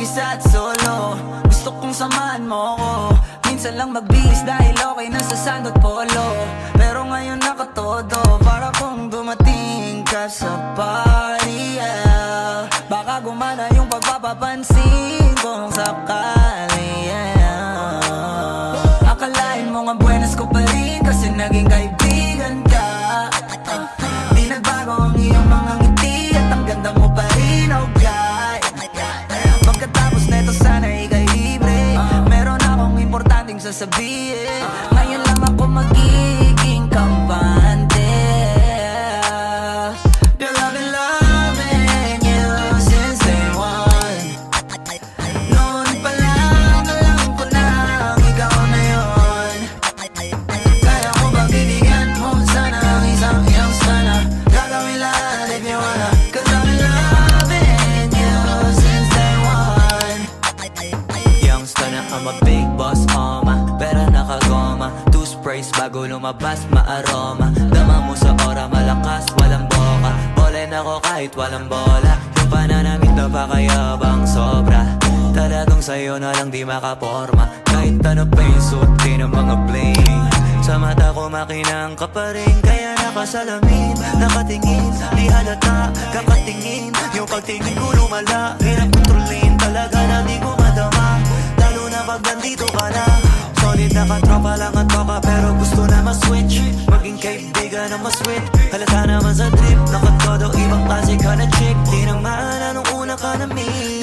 mag-isa at solo. Gusto kong samahan mo ko. Minsan lang magbihis dahil okay na sa sand at polo. Pero ngayon nakatodo, para kung dumating ka sa party, yeah. Baka gumana yung pagpapapansin kung sakali, yeah. Akalain mo nga buenas ko pa rin kasi naging kaibigan ka. Di nagbago ang iyong mga ngiti at ang ganda mo pa rin, oh God. Pagkatapos neto sana ika'y libre. Meron akong importanteng sasabihin. Ngayon lang ako magiging kampante. Girl, I've been loving you since day one. Noon pa lang alam ko na ikaw na yun. Kaya ko ba bibigyan mo sana ang isang iyong sana. Gagawin lahat if you wanna. Cause I've been loving you since day one. Youngster na I'm a big boss, pera nakagoma. Two sprays bago lumabas, maaroma. Dama mo sa ora, malakas, walang boka. Bolen ako kahit walang bola. Yung pananamit na pakayabang sobra. Talagang sa'yo na lang di makaporma. Kahit ano pa yung suot ng mga bling. Sa mata ko makinang ka pa rin. Kaya nakasalamin, nakatingin. Di halata, kakatingin. Yung pagtingin ko lumala. Hirap kontrolin, talaga na di ko madama. Lalo na pag nandito ka na. Solid na katropa lang at toka, pero gusto na ma-switch. Maging kaibigan na ma-sweet. Halata naman sa trip, nakatodo ibang klase ka na chick. Di nang maana nung una ka na meet.